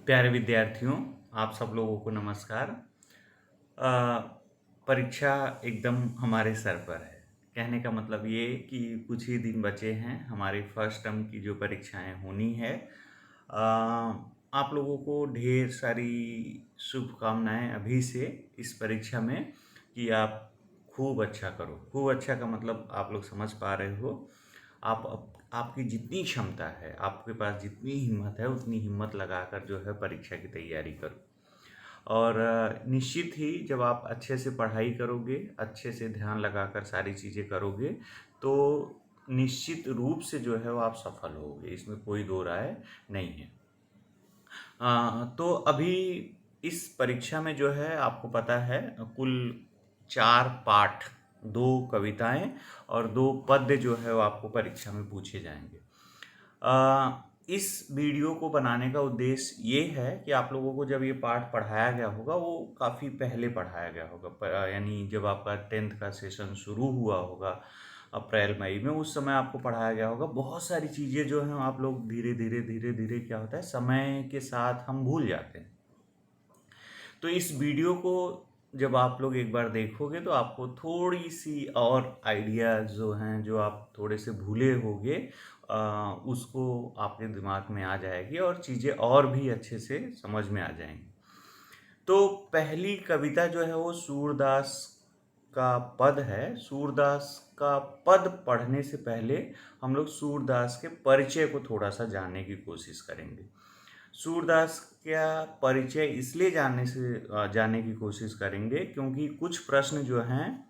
प्यारे विद्यार्थियों, आप सब लोगों को नमस्कार। अ, परीक्षा एकदम हमारे सर पर है। कहने का मतलब ये कि कुछ ही दिन बचे हैं, हमारी फर्स्ट टर्म की जो परीक्षाएं होनी है। आप लोगों को ढेर सारी शुभकामनाएं अभी से इस परीक्षा में कि आप खूब अच्छा करो। खूब अच्छा का मतलब आप लोग समझ पा रहे हो। आपकी जितनी क्षमता है, आपके पास जितनी हिम्मत है, उतनी हिम्मत लगाकर जो है परीक्षा की तैयारी करो। और निश्चित ही जब आप अच्छे से पढ़ाई करोगे, अच्छे से ध्यान लगाकर सारी चीज़ें करोगे, तो निश्चित रूप से जो है वो आप सफल होगे, इसमें कोई दो राय नहीं है। तो अभी इस परीक्षा में जो है आपको पता है कुल 4 पाठ, 2 कविताएं और 2 पद्य जो है वो आपको परीक्षा में पूछे जाएंगे। इस वीडियो को बनाने का उद्देश्य ये है कि आप लोगों को जब ये पाठ पढ़ाया गया होगा वो काफ़ी पहले पढ़ाया गया होगा, यानी जब आपका 10th का सेशन शुरू हुआ होगा अप्रैल मई में, उस समय आपको पढ़ाया गया होगा। बहुत सारी चीज़ें जो हैं आप लोग धीरे धीरे धीरे धीरे क्या होता है, समय के साथ हम भूल जाते हैं। तो इस वीडियो को जब आप लोग एक बार देखोगे तो आपको थोड़ी सी और आइडियाज़ जो हैं, जो आप थोड़े से भूले होगे, उसको आपके दिमाग में आ जाएगी और चीज़ें और भी अच्छे से समझ में आ जाएंगी। तो पहली कविता जो है वो सूरदास का पद है। सूरदास का पद पढ़ने से पहले हम लोग सूरदास के परिचय को थोड़ा सा जानने की कोशिश करेंगे। सूरदास का परिचय इसलिए जानने की कोशिश करेंगे क्योंकि कुछ प्रश्न जो हैं,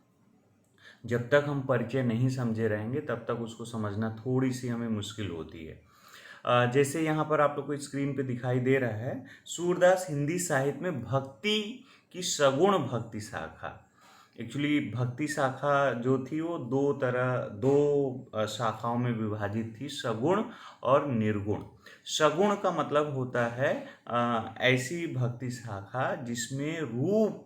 जब तक हम परिचय नहीं समझे रहेंगे तब तक उसको समझना थोड़ी सी हमें मुश्किल होती है। जैसे यहाँ पर आप लोग को स्क्रीन पे दिखाई दे रहा है, सूरदास हिंदी साहित्य में भक्ति की सगुण भक्ति शाखा। एक्चुअली भक्ति शाखा जो थी वो दो शाखाओं में विभाजित थी, सगुण और निर्गुण। सगुण का मतलब होता है ऐसी भक्ति शाखा जिसमें रूप,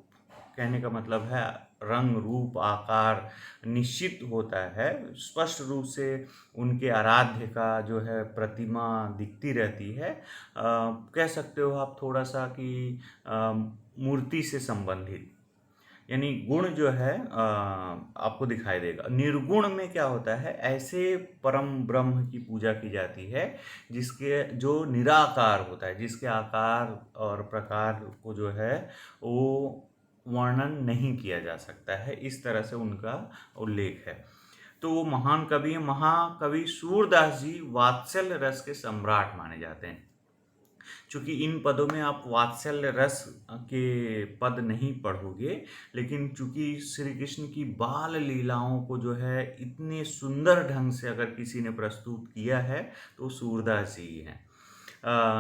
कहने का मतलब है रंग रूप आकार निश्चित होता है, स्पष्ट रूप से उनके आराध्य का जो है प्रतिमा दिखती रहती है। कह सकते हो आप थोड़ा सा कि मूर्ति से संबंधित, यानी गुण जो है आपको दिखाई देगा। निर्गुण में क्या होता है, ऐसे परम ब्रह्म की पूजा की जाती है जिसके जो निराकार होता है, जिसके आकार और प्रकार को जो है वो वर्णन नहीं किया जा सकता है, इस तरह से उनका उल्लेख है। तो वो महान कवि, महाकवि सूरदास जी वात्सल्य रस के सम्राट माने जाते हैं। चूँकि इन पदों में आप वात्सल्य रस के पद नहीं पढ़ोगे, लेकिन चूँकि श्री कृष्ण की बाल लीलाओं को जो है इतने सुंदर ढंग से अगर किसी ने प्रस्तुत किया है तो सूरदास जी हैं।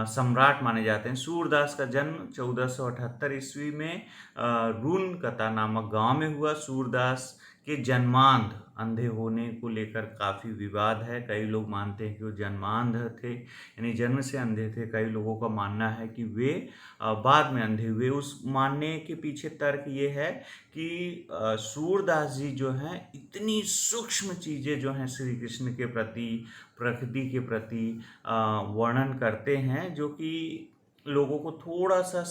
सम्राट माने जाते हैं। सूरदास का जन्म 1478 ईस्वी में रूनकता नामक गांव में हुआ। सूरदास के जन्मांध, अंधे होने को लेकर काफ़ी विवाद है। कई लोग मानते हैं कि वो जन्मांध थे, यानी जन्म से अंधे थे। कई लोगों का मानना है कि वे बाद में अंधे हुए। उस मानने के पीछे तर्क ये है कि सूरदास जी जो हैं इतनी सूक्ष्म चीज़ें जो हैं श्री कृष्ण के प्रति, प्रकृति के प्रति वर्णन करते हैं, जो कि लोगों को थोड़ा सा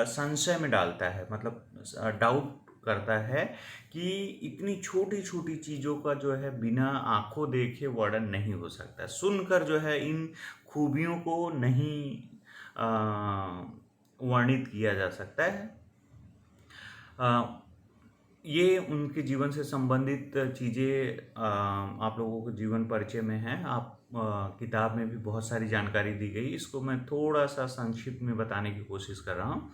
संशय में डालता है, मतलब डाउट करता है कि इतनी छोटी छोटी चीज़ों का जो है बिना आंखों देखे वर्णन नहीं हो सकता। सुनकर जो है इन खूबियों को नहीं वर्णित किया जा सकता है। ये उनके जीवन से संबंधित चीज़ें आप लोगों को जीवन परिचय में हैं। आप किताब में भी बहुत सारी जानकारी दी गई, इसको मैं थोड़ा सा संक्षिप्त में बताने की कोशिश कर रहा हूँ।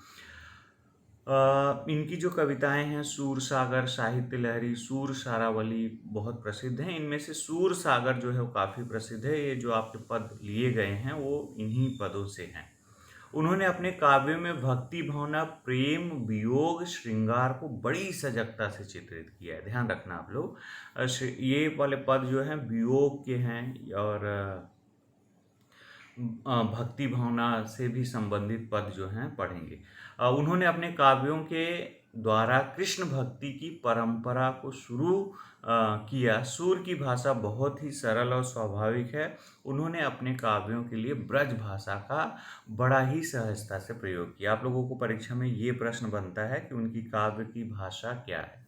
इनकी जो कविताएं हैं, सूर सागर, साहित्य लहरी, सूर सारावली बहुत प्रसिद्ध हैं। इनमें से सूर सागर जो है वो काफ़ी प्रसिद्ध है। ये जो आपके पद लिए गए हैं वो इन्हीं पदों से हैं। उन्होंने अपने काव्य में भक्ति भावना, प्रेम, वियोग, श्रृंगार को बड़ी सजगता से चित्रित किया है। ध्यान रखना आप लोग, ये वाले पद जो हैं वियोग के हैं और भक्ति भावना से भी संबंधित पद जो हैं पढ़ेंगे। उन्होंने अपने काव्यों के द्वारा कृष्ण भक्ति की परंपरा को शुरू किया। सूर की भाषा बहुत ही सरल और स्वाभाविक है। उन्होंने अपने काव्यों के लिए ब्रज भाषा का बड़ा ही सहजता से प्रयोग किया। आप लोगों को परीक्षा में ये प्रश्न बनता है कि उनकी काव्य की भाषा क्या है।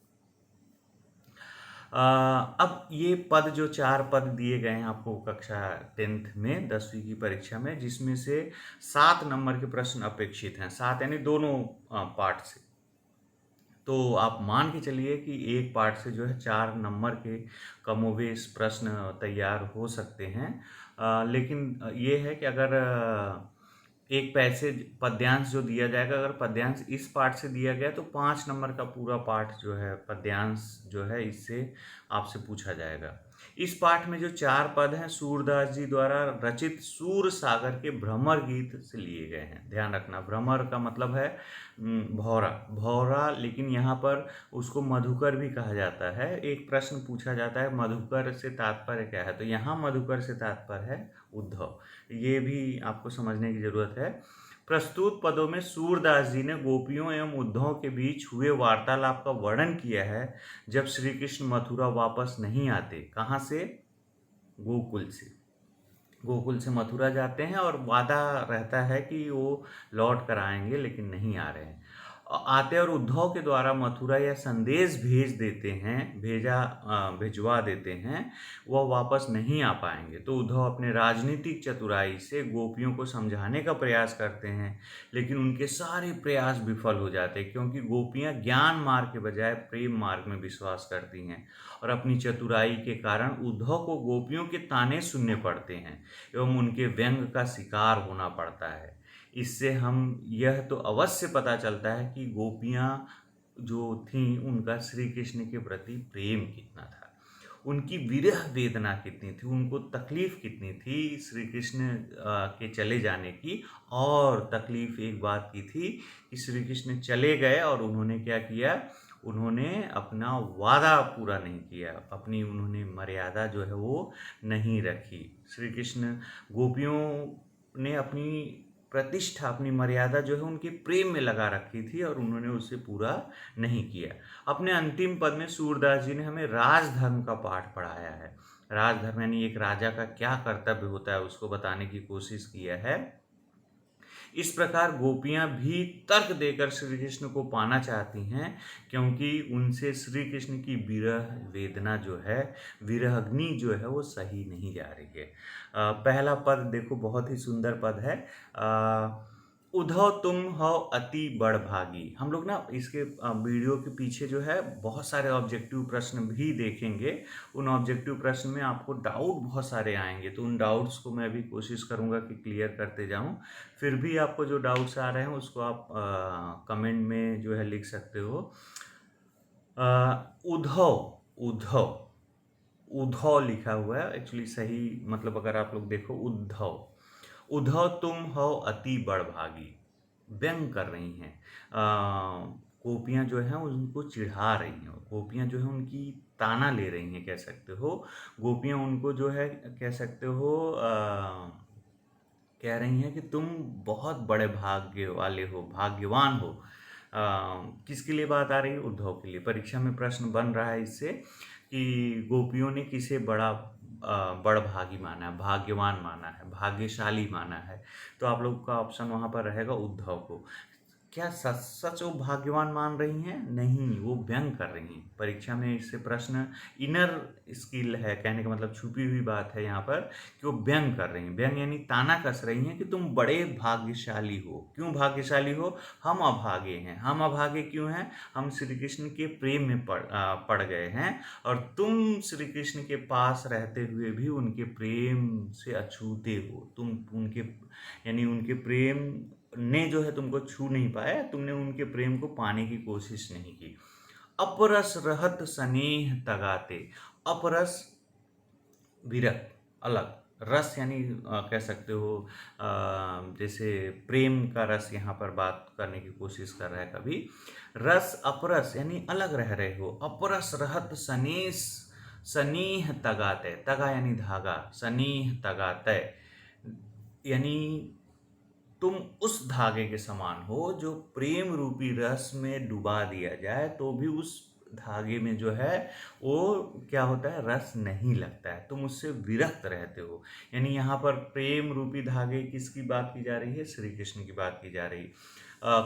अब ये पद जो 4 पद दिए गए हैं आपको कक्षा 10th में 10वीं की परीक्षा में, जिसमें से 7 नंबर के प्रश्न अपेक्षित हैं। 7 यानी दोनों पार्ट से। तो आप मान के चलिए कि एक पार्ट से जो है 4 नंबर के कमोवेश प्रश्न तैयार हो सकते हैं। लेकिन ये है कि अगर एक पैसेज पद्यांश जो दिया जाएगा, अगर पद्यांश इस पार्ट से दिया गया तो 5 नंबर का पूरा पार्ट जो है पद्यांश जो है इससे आपसे पूछा जाएगा। इस पाठ में जो 4 पद हैं सूरदास जी द्वारा रचित सूर सागर के भ्रमर गीत से लिए गए हैं। ध्यान रखना, भ्रमर का मतलब है भौरा भौरा, लेकिन यहाँ पर उसको मधुकर भी कहा जाता है। एक प्रश्न पूछा जाता है मधुकर से तात्पर्य क्या है, तो यहाँ मधुकर से तात्पर्य है उद्धव। ये भी आपको समझने की जरूरत है। प्रस्तुत पदों में सूरदास जी ने गोपियों एवं उद्धव के बीच हुए वार्तालाप का वर्णन किया है, जब श्री कृष्ण मथुरा वापस नहीं आते। कहाँ से? गोकुल से। गोकुल से मथुरा जाते हैं और वादा रहता है कि वो लौट कर आएंगे, लेकिन नहीं आ रहे हैं। आते और उद्धव के द्वारा मथुरा या संदेश भेज देते हैं, भिजवा देते हैं, वह वापस नहीं आ पाएंगे। तो उद्धव अपने राजनीतिक चतुराई से गोपियों को समझाने का प्रयास करते हैं, लेकिन उनके सारे प्रयास विफल हो जाते हैं, क्योंकि गोपियां ज्ञान मार्ग के बजाय प्रेम मार्ग में विश्वास करती हैं और अपनी चतुराई के कारण उद्धव को गोपियों के ताने सुनने पड़ते हैं एवं उनके व्यंग का शिकार होना पड़ता है। इससे हम यह तो अवश्य पता चलता है कि गोपियाँ जो थीं उनका श्री कृष्ण के प्रति प्रेम कितना था, उनकी विरह वेदना कितनी थी, उनको तकलीफ कितनी थी श्री कृष्ण के चले जाने की। और तकलीफ एक बात की थी कि श्री कृष्ण चले गए और उन्होंने क्या किया, उन्होंने अपना वादा पूरा नहीं किया, अपनी उन्होंने मर्यादा जो है वो नहीं रखी। श्री कृष्ण गोपियों ने अपनी प्रतिष्ठा, अपनी मर्यादा जो है उनके प्रेम में लगा रखी थी और उन्होंने उसे पूरा नहीं किया। अपने अंतिम पद में सूरदास जी ने हमें राजधर्म का पाठ पढ़ाया है। राजधर्म यानी एक राजा का क्या कर्तव्य होता है उसको बताने की कोशिश किया है। इस प्रकार गोपियां भी तर्क देकर श्री कृष्ण को पाना चाहती हैं, क्योंकि उनसे श्री कृष्ण की विरह वेदना जो है, विरह अग्नि जो है वो सही नहीं जा रही है। पहला पद देखो, बहुत ही सुंदर पद है। उद्धव तुम हो अति बड़भागी। हम लोग ना इसके वीडियो के पीछे जो है बहुत सारे ऑब्जेक्टिव प्रश्न भी देखेंगे। उन ऑब्जेक्टिव प्रश्न में आपको डाउट बहुत सारे आएंगे, तो उन डाउट्स को मैं भी कोशिश करूंगा कि क्लियर करते जाऊं। फिर भी आपको जो डाउट्स आ रहे हैं उसको आप कमेंट में जो है लिख सकते हो। उद्धव उद्धव उद्धव लिखा हुआ है, एक्चुअली सही मतलब अगर आप लोग देखो उद्धव उद्धव तुम हो अति बड़भागी, व्यंग कर रही हैं। गोपियाँ जो हैं उनको चिढ़ा रही हैं, गोपियाँ जो है उनकी ताना ले रही हैं, कह सकते हो। गोपियाँ उनको जो है कह सकते हो कह रही हैं कि तुम बहुत बड़े भाग्य वाले हो, भाग्यवान हो। किसके लिए बात आ रही है? उद्धव के लिए। परीक्षा में प्रश्न बन रहा है इससे कि गोपियों ने किसे बड़भागी माना है, भाग्यवान माना है, भाग्यशाली माना है। तो आप लोग का ऑप्शन वहाँ पर रहेगा उद्धव को। क्या सच सच वो भाग्यवान मान रही हैं? नहीं, वो व्यंग कर रही हैं। परीक्षा में इससे प्रश्न इनर स्किल है, कहने का मतलब छुपी हुई बात है यहाँ पर कि वो व्यंग कर रही हैं। व्यंग यानी ताना कस रही हैं कि तुम बड़े भाग्यशाली हो। क्यों भाग्यशाली हो? हम अभागे हैं। हम अभागे क्यों हैं? हम श्री कृष्ण के प्रेम में पड़ गए हैं, और तुम श्री कृष्ण के पास रहते हुए भी उनके प्रेम से अछूते हो। तुम उनके यानी उनके प्रेम ने जो है तुमको छू नहीं पाया, तुमने उनके प्रेम को पाने की कोशिश नहीं की। अपरस रहत स्नेह तगाते। अपरस विरह अलग, रस यानी कह सकते हो जैसे प्रेम का रस यहाँ पर बात करने की कोशिश कर रहा है कभी। रस अपरस यानी अलग रह रहे हो। अपरस रहत स्नेह स्नेह तगाते, तगा यानी धागा, स्नेह तगाते यानी तुम उस धागे के समान हो जो प्रेम रूपी रस में डुबा दिया जाए तो भी उस धागे में जो है वो क्या होता है, रस नहीं लगता है, तुम उससे विरक्त रहते हो। यानी यहाँ पर प्रेम रूपी धागे किसकी बात की जा रही है, श्री कृष्ण की बात की जा रही है।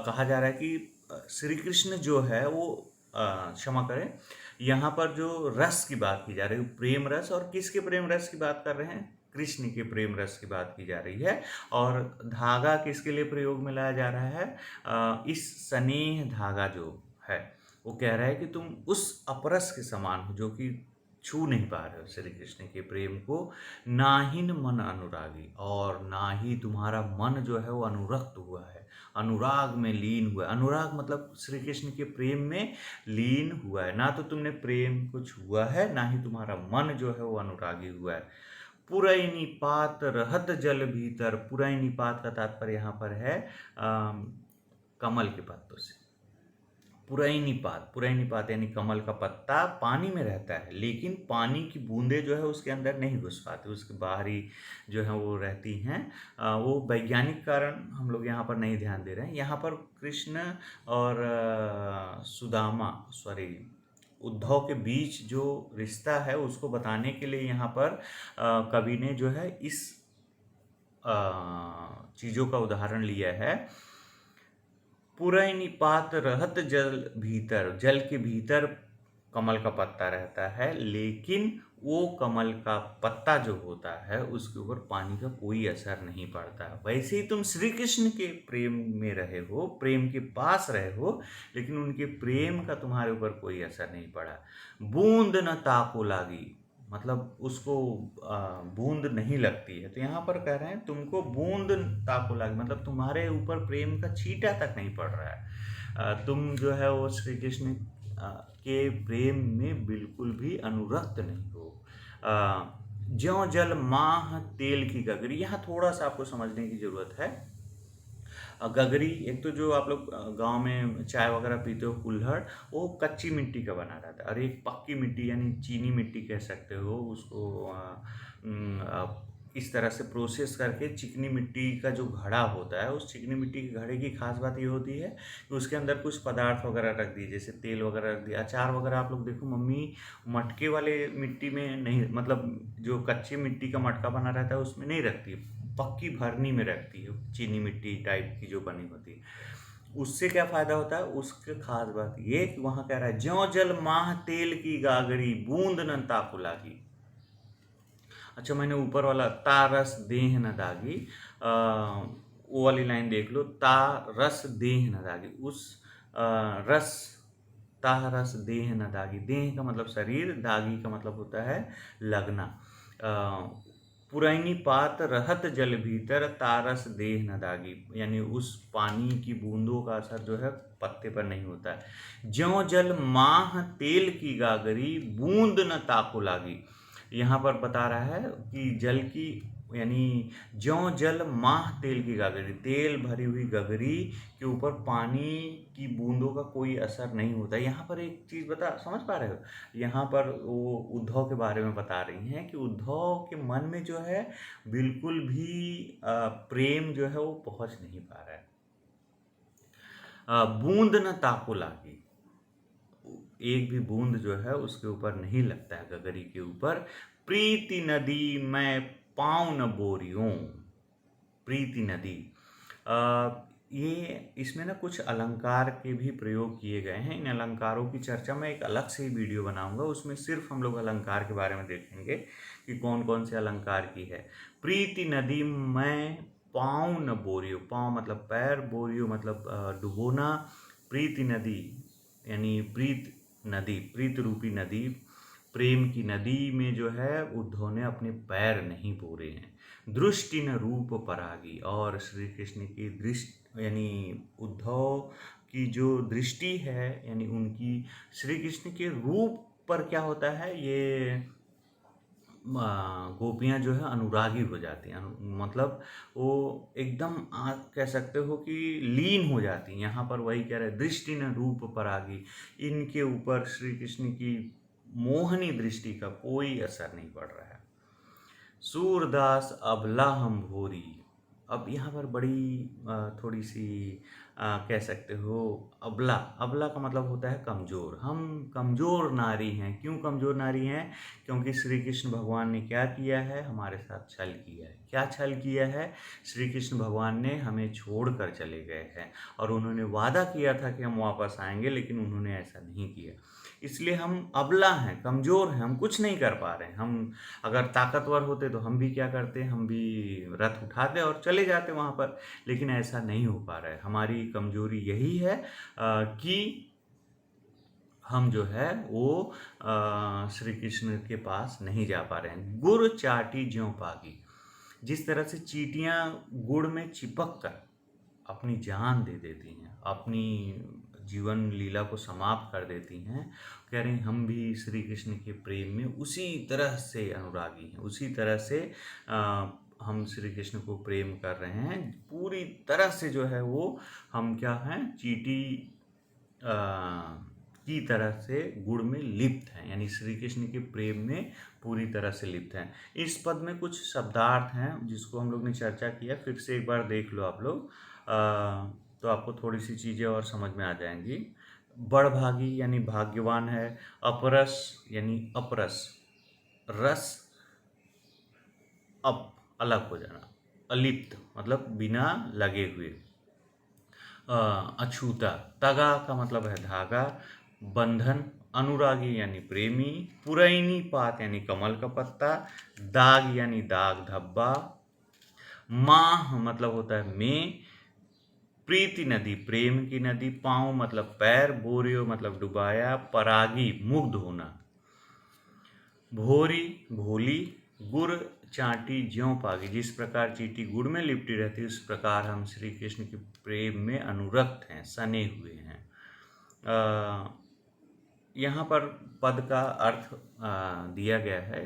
कहा जा रहा है कि श्री कृष्ण जो है वो क्षमा करें, यहाँ पर जो रस की बात की जा रही है प्रेम रस, और किसके प्रेम रस की बात कर रहे हैं, कृष्ण के प्रेम रस की बात की जा रही है। और धागा किसके लिए प्रयोग में लाया जा रहा है, इस स्नेह धागा जो है वो कह रहा है कि तुम उस अपरस के समान हो जो कि छू नहीं पा रहे हो श्री कृष्ण के प्रेम को, ना ही न मन अनुरागी, और ना ही तुम्हारा मन जो है वो अनुरक्त हुआ है, अनुराग में लीन हुआ है। अनुराग मतलब श्री कृष्ण के प्रेम में लीन हुआ है, ना तो तुमने प्रेम को छुआ है, ना ही तुम्हारा मन जो है वो अनुरागी हुआ है। पुरई निपात रहत जल भीतर, पुरई निपात का तात्पर्य यहाँ पर है कमल के पत्तों से। पुरई निपात यानी कमल का पत्ता पानी में रहता है, लेकिन पानी की बूंदें जो है उसके अंदर नहीं घुस पाती, उसके बाहरी जो है वो रहती हैं। वो वैज्ञानिक कारण हम लोग यहाँ पर नहीं ध्यान दे रहे हैं। यहाँ पर कृष्ण और उद्धव के बीच जो रिश्ता है उसको बताने के लिए यहाँ पर कवि ने जो है इस चीज़ों का उदाहरण लिया है। पुरई निपात रहत जल भीतर, जल के भीतर कमल का पत्ता रहता है, लेकिन वो कमल का पत्ता जो होता है उसके ऊपर पानी का कोई असर नहीं पड़ता। वैसे ही तुम श्री कृष्ण के प्रेम में रहे हो, प्रेम के पास रहे हो, लेकिन उनके प्रेम का तुम्हारे ऊपर कोई असर नहीं पड़ा। बूंद न ताको लागी, मतलब उसको बूंद नहीं लगती है। तो यहाँ पर कह रहे हैं तुमको बूंद ताको लागी, मतलब तुम्हारे ऊपर प्रेम का छींटा तक नहीं पड़ रहा है। तुम जो है वो श्री कृष्ण के प्रेम में बिल्कुल भी अनुरक्त नहीं हो। ज्यों जल माह तेल की गगरी, यहाँ थोड़ा सा आपको समझने की जरूरत है। गगरी, एक तो जो आप लोग गांव में चाय वगैरह पीते हो कुल्हड़, वो कच्ची मिट्टी का बना रहता है, और एक पक्की मिट्टी यानी चीनी मिट्टी कह सकते हो उसको। इस तरह से प्रोसेस करके चिकनी मिट्टी का जो घड़ा होता है, उस चिकनी मिट्टी के घड़े की खास बात ये होती है कि उसके अंदर कुछ पदार्थ वगैरह रख दिए, जैसे तेल वगैरह रख दिया। अचार वगैरह आप लोग देखो मम्मी मटके वाले मिट्टी में नहीं, मतलब जो कच्ची मिट्टी का मटका बना रहता है उसमें नहीं रखती, पक्की भरनी में रखती है, चीनी मिट्टी टाइप की जो बनी होती है। उससे क्या फायदा होता है, उसके खास बात ये कि वहां कह रहा है ज्यों जल माह तेल की गागरी, बूंद न ताकु लागी। अच्छा, मैंने ऊपर वाला ता रस देह न दागी, वो वाली लाइन देख लो, ता रस देह न दागी, उस रस, ता रस देह न दागी, देह का मतलब शरीर, दागी का मतलब होता है लगना। पुरैनी पात रहत जल भीतर, तारस देह न दागी, यानी उस पानी की बूंदों का असर जो है पत्ते पर नहीं होता है। ज्यों जल माह तेल की गागरी, बूंद न ताको लागी, यहाँ पर बता रहा है कि जल की, यानी ज्यों जल माह तेल की गगरी, तेल भरी हुई गगरी के ऊपर पानी की बूंदों का कोई असर नहीं होता। यहाँ पर एक चीज़ समझ पा रहे हो, यहाँ पर वो उद्धव के बारे में बता रही हैं कि उद्धव के मन में जो है बिल्कुल भी प्रेम जो है वो पहुँच नहीं पा रहा है। बूंद न ताको लागी, एक भी बूंद जो है उसके ऊपर नहीं लगता है गगरी के ऊपर। प्रीति नदी मैं पाँव न बोरियों, प्रीति नदी, ये इसमें ना कुछ अलंकार के भी प्रयोग किए गए हैं। इन अलंकारों की चर्चा मैं एक अलग से ही वीडियो बनाऊंगा, उसमें सिर्फ हम लोग अलंकार के बारे में देखेंगे कि कौन कौन से अलंकार की है। प्रीति नदी मैं पाँव न बोरियो, पाँव मतलब पैर, बोरियो मतलब डुबोना। प्रीति नदी यानी प्रीत नदी, प्रीत रूपी नदी, प्रेम की नदी में जो है उद्धव ने अपने पैर नहीं बोरे हैं। दृष्टि न रूप परागी, और श्री कृष्ण की दृष्टि यानी उद्धव की जो दृष्टि है, यानी उनकी श्री कृष्ण के रूप पर क्या होता है, ये गोपियाँ जो है अनुरागी हो जाती हैं, मतलब वो एकदम आप कह सकते हो कि लीन हो जाती हैं। यहाँ पर वही कह रहे हैं दृष्टि न रूप परागी, इनके ऊपर श्री कृष्ण की मोहनी दृष्टि का कोई असर नहीं पड़ रहा है। सूरदास अबला हम भोरी, अब यहाँ पर बड़ी थोड़ी सी कह सकते हो अबला। अबला का मतलब होता है कमज़ोर। हम कमज़ोर नारी हैं। क्यों कमज़ोर नारी हैं? क्योंकि श्री कृष्ण भगवान ने क्या किया है? हमारे साथ छल किया है। क्या छल किया है? श्री कृष्ण भगवान ने हमें छोड़ कर चले गए हैं और उन्होंने वादा किया था कि हम वापस आएंगे, लेकिन उन्होंने ऐसा नहीं किया। इसलिए हम अबला हैं, कमज़ोर हैं, हम कुछ नहीं कर पा रहे हैं। हम अगर ताकतवर होते तो हम भी क्या करते, हम भी रथ उठाते और चले जाते वहाँ पर, लेकिन ऐसा नहीं हो पा रहा है। हमारी कमज़ोरी यही है कि हम जो है वो श्री कृष्ण के पास नहीं जा पा रहे हैं। गुड़ चाटी ज्यों पागी। जिस तरह से चींटियाँ गुड़ में चिपक कर अपनी जान दे देती हैं, अपनी जीवन लीला को समाप्त कर देती हैं, कह रहे हैं हम भी श्री कृष्ण के प्रेम में उसी तरह से अनुरागी हैं, उसी तरह से हम श्री कृष्ण को प्रेम कर रहे हैं। पूरी तरह से जो है वो हम क्या हैं, चींटी की तरह से गुड़ में लिप्त हैं, यानी श्री कृष्ण के प्रेम में पूरी तरह से लिप्त हैं। इस पद में कुछ शब्दार्थ हैं जिसको हम लोग ने चर्चा किया, फिर से एक बार देख लो आप लोग, तो आपको थोड़ी सी चीज़ें और समझ में आ जाएंगी। बड़भागी यानी भाग्यवान है। अपरस यानी अपरस, रस अलग हो जाना। अलिप्त मतलब बिना लगे हुए। अछूता, तगा का मतलब है धागा। बंधन, अनुरागी यानी प्रेमी। पुरैनी पात यानी कमल का पत्ता। दाग यानी दाग धब्बा। माह मतलब होता है में। प्रीति नदी, प्रेम की नदी। पाँव मतलब पैर। बोरियो मतलब डुबाया। परागी मुग्ध होना। भोरी भोली। गुड़ चाटी ज्यों पागी, जिस प्रकार चींटी गुड़ में लिपटी रहती है उस प्रकार हम श्री कृष्ण के प्रेम में अनुरक्त हैं, सने हुए हैं। यहाँ पर पद का अर्थ दिया गया है।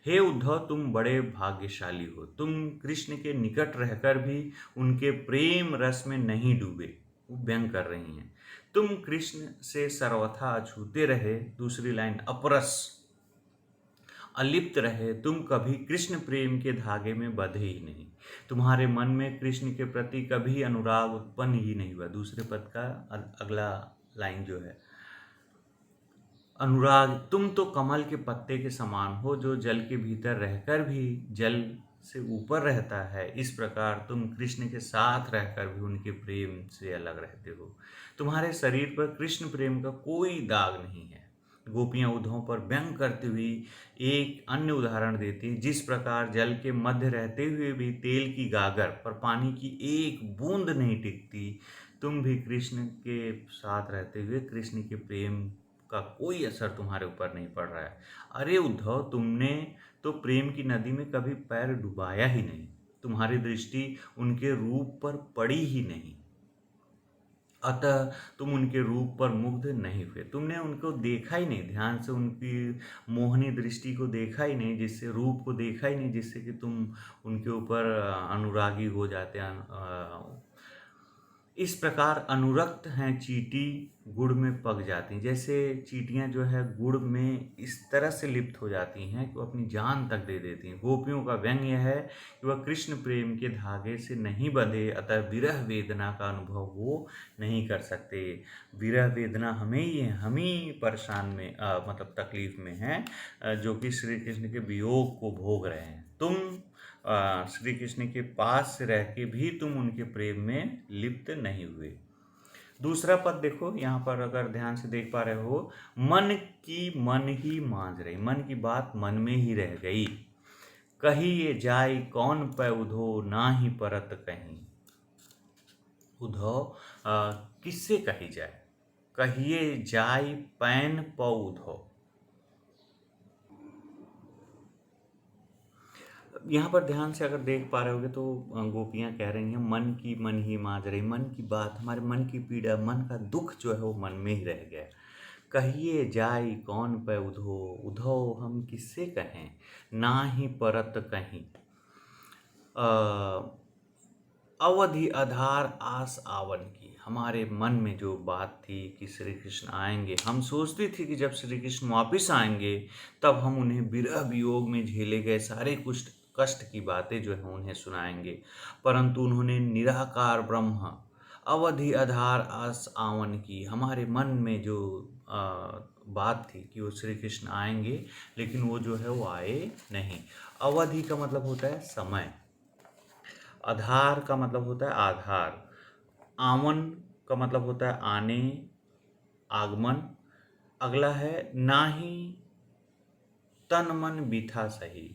हे उद्धव, तुम बड़े भाग्यशाली हो, तुम कृष्ण के निकट रहकर भी उनके प्रेम रस में नहीं डूबे। वो व्यंग कर रही हैं। तुम कृष्ण से सर्वथा अछूते रहे। दूसरी लाइन, अपरस अलिप्त रहे, तुम कभी कृष्ण प्रेम के धागे में बंधे ही नहीं। तुम्हारे मन में कृष्ण के प्रति कभी अनुराग उत्पन्न ही नहीं हुआ। दूसरे पद का अगला लाइन जो है, अनुराग, तुम तो कमल के पत्ते के समान हो जो जल के भीतर रहकर भी जल से ऊपर रहता है। इस प्रकार तुम कृष्ण के साथ रहकर भी उनके प्रेम से अलग रहते हो। तुम्हारे शरीर पर कृष्ण प्रेम का कोई दाग नहीं है। गोपियाँ उद्धव पर व्यंग करती हुई एक अन्य उदाहरण देती, जिस प्रकार जल के मध्य रहते हुए भी तेल की गागर पर पानी की एक बूंद नहीं टिकती, तुम भी कृष्ण के साथ रहते हुए कृष्ण के प्रेम का कोई असर तुम्हारे ऊपर नहीं पड़ रहा है। अरे उद्धव, तुमने तो प्रेम की नदी में कभी पैर डुबाया ही नहीं। तुम्हारी दृष्टि उनके रूप पर पड़ी ही नहीं, अतः तुम उनके रूप पर मुग्ध नहीं हुए। तुमने उनको देखा ही नहीं, ध्यान से उनकी मोहनी दृष्टि को देखा ही नहीं, जिससे रूप को देखा ही नहीं जिससे कि तुम उनके ऊपर अनुरागी हो जाते हैं। इस प्रकार अनुरक्त हैं चींटी गुड़ में पक जाती हैं। जैसे चींटियां जो है गुड़ में इस तरह से लिप्त हो जाती हैं कि वो अपनी जान तक दे देती हैं। गोपियों का व्यंग यह है कि वह कृष्ण प्रेम के धागे से नहीं बंधे, अतः विरह वेदना का अनुभव वो नहीं कर सकते। विरह वेदना हमें ही है, हम ही परेशान में मतलब तकलीफ में हैं, जो कि श्री कृष्ण के वियोग को भोग रहे हैं। तुम श्री कृष्ण के पास से रह के भी तुम उनके प्रेम में लिप्त नहीं हुए। दूसरा पद देखो, यहाँ पर अगर ध्यान से देख पा रहे हो, मन की मन ही मांझ रही, मन की बात मन में ही रह गई। कही ये जाय कौन पै उधो, ना ही परत कहीं। उधो किससे कही जाए? कहिए जाय पैन पौ उधो। यहाँ पर ध्यान से अगर देख पा रहे होगे तो गोपियाँ कह रही हैं मन की मन ही मांझ रही। मन की बात, हमारे मन की पीड़ा, मन का दुख जो है वो मन में ही रह गया। कहिए जाय कौन पै उधो, उधो हम किससे कहें, ना ही परत कहीं। अवधि आधार आस आवन की, हमारे मन में जो बात थी कि श्री कृष्ण आएंगे, हम सोचते थे कि जब श्री कृष्ण वापस आएंगे तब हम उन्हें विरह वियोग में झेले गए सारे कष्ट की बातें जो है उन्हें सुनाएंगे। परंतु उन्होंने निराकार ब्रह्म अवधि आधार आस आवन की, हमारे मन में जो बात थी कि वो श्री कृष्ण आएंगे, लेकिन वो जो है वो आए नहीं। अवधि का मतलब होता है समय, आधार का मतलब होता है आधार, आवन का मतलब होता है आने, आगमन। अगला है नाही तन मन बिथा सही।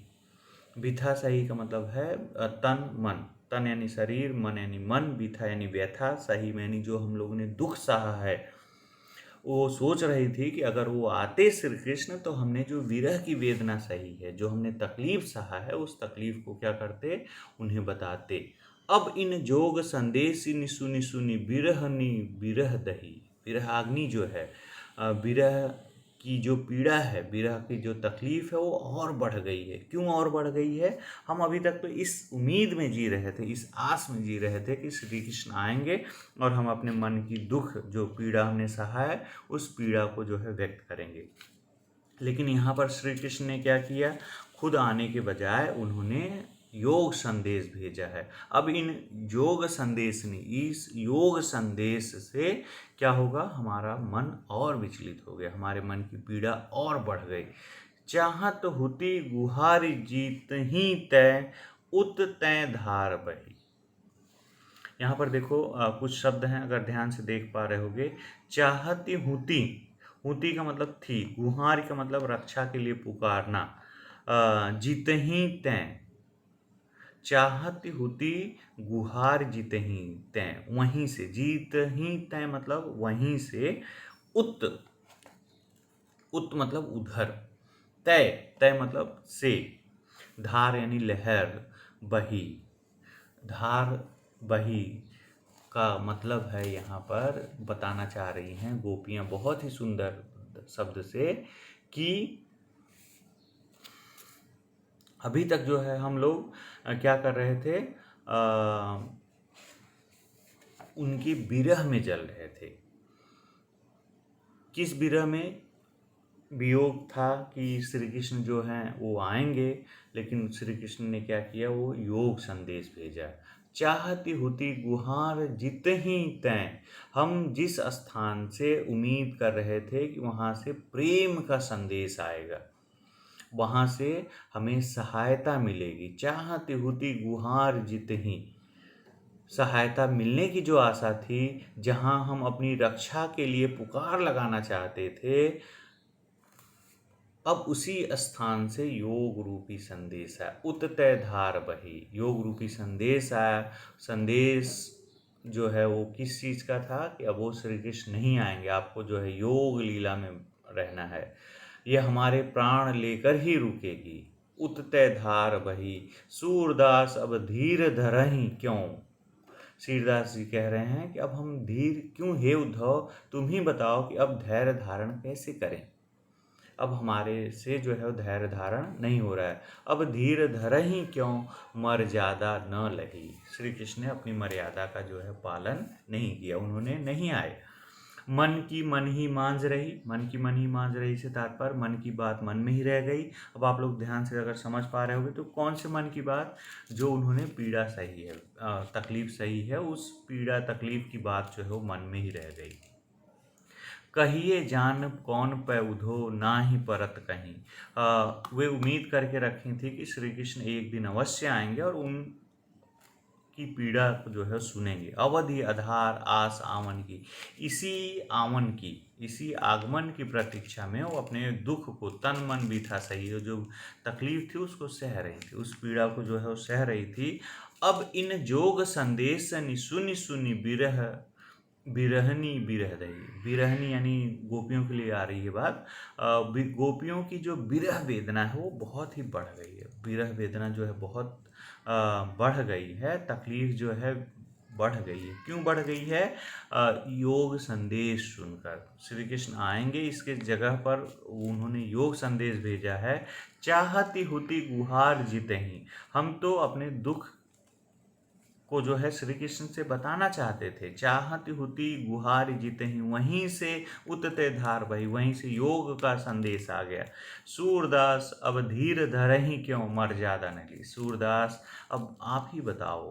बिथा सही का मतलब है तन मन, तन यानी शरीर, मन यानी मन, बिथा यानी व्यथा, सही में यानी जो हम लोगों ने दुख सहा है। वो सोच रही थी कि अगर वो आते श्री कृष्ण तो हमने जो विरह की वेदना सही है, जो हमने तकलीफ सहा है, उस तकलीफ को क्या करते, उन्हें बताते। अब इन जोग संदेश सुनी सुनी विरहनी विरह दही। विरहाग्नि जो है, विरह की जो पीड़ा है, विरह की जो तकलीफ है वो और बढ़ गई है। क्यों और बढ़ गई है? हम अभी तक तो इस उम्मीद में जी रहे थे, इस आस में जी रहे थे कि श्री कृष्ण आएंगे और हम अपने मन की दुख, जो पीड़ा हमने सहा है, उस पीड़ा को जो है व्यक्त करेंगे। लेकिन यहाँ पर श्री कृष्ण ने क्या किया? खुद आने के बजाय उन्होंने योग संदेश भेजा है। अब इन योग संदेश ने, इस योग संदेश से क्या होगा? हमारा मन और विचलित हो गया, हमारे मन की पीड़ा और बढ़ गई। चाहत हुती गुहार जीत ही तय उत तय धार बही। यहाँ पर देखो कुछ शब्द हैं, अगर ध्यान से देख पा रहे होगे। चाहती हुती, हुती का मतलब थी, गुहार का मतलब रक्षा के लिए पुकारना, जीत ही तय, चाहती हुती गुहार जीत ही तय, वहीं से, जीत ही तय मतलब वहीं से, उत, उत मतलब उधर, तय, तय मतलब से, धार यानी लहर, बही, धार बही का मतलब है, यहाँ पर बताना चाह रही हैं गोपियाँ बहुत ही सुंदर शब्द से कि अभी तक जो है हम लोग क्या कर रहे थे, उनकी विरह में जल रहे थे। किस विरह में? वियोग था कि श्री कृष्ण जो हैं वो आएंगे, लेकिन श्री कृष्ण ने क्या किया? वो योग संदेश भेजा। चाहती होती गुहार जित ही तय, हम जिस स्थान से उम्मीद कर रहे थे कि वहाँ से प्रेम का संदेश आएगा, वहाँ से हमें सहायता मिलेगी, चाहती होती गुहार जित ही, सहायता मिलने की जो आशा थी, जहाँ हम अपनी रक्षा के लिए पुकार लगाना चाहते थे, अब उसी स्थान से योग रूपी संदेश आया। उततय धार बही, योग रूपी संदेश आया। संदेश जो है वो किस चीज़ का था? कि अब वो श्री कृष्ण नहीं आएंगे, आपको जो है योग लीला में रहना है, ये हमारे प्राण लेकर ही रुकेगी। उततय धार बही सूरदास अब धीर धरहि क्यों। सूरदास जी कह रहे हैं कि अब हम धीर क्यों, हे उद्धव तुम ही बताओ कि अब धैर्य धारण कैसे करें। अब हमारे से जो है वो धैर्य धारण नहीं हो रहा है। अब धीर धरहि क्यों मर्यादा न लही। श्री कृष्ण ने अपनी मर्यादा का जो है पालन नहीं किया, उन्होंने नहीं आए। मन की मन ही मांझ रही, मन की मन ही मांझ रही से तात्पर्य मन की बात मन में ही रह गई। अब आप लोग ध्यान से अगर समझ पा रहे होगे तो कौन से मन की बात? जो उन्होंने पीड़ा सही है, तकलीफ सही है, उस पीड़ा तकलीफ की बात जो है वो मन में ही रह गई। कहिए जान कौन पै उधो ना ही परत कहीं। वे उम्मीद करके रखी थी कि श्री कृष्ण एक दिन अवश्य आएंगे और उनकी पीड़ा जो है सुनेंगे। अवधि आधार आस आवन की, इसी आवन की, इसी आगमन की प्रतीक्षा में वो अपने दुख को, तन मन भी था सही, जो तकलीफ थी उसको सह रही थी, उस पीड़ा को जो है वो सह रही थी। अब इन जोग संदेश सुनी सुनी विरह, बिरहनी बिरह दही, बिरहनी यानी गोपियों के लिए आ रही है बात। गोपियों की जो विरह वेदना है वो बहुत ही बढ़ गई है, विरह वेदना जो है बहुत बढ़ गई है, तकलीफ जो है बढ़ गई है। क्यों बढ़ गई है? योग संदेश सुनकर। श्री कृष्ण आएंगे, इसके जगह पर उन्होंने योग संदेश भेजा है। चाहती होती गुहार जीते ही, हम तो अपने दुख को जो है श्री कृष्ण से बताना चाहते थे। चाहत हुती गुहार जितहि, वहीं से उतते धार बही, वहीं से योग का संदेश आ गया। सूरदास अब धीर धरहि क्यों, मर्यादा न ली। सूरदास अब आप ही बताओ,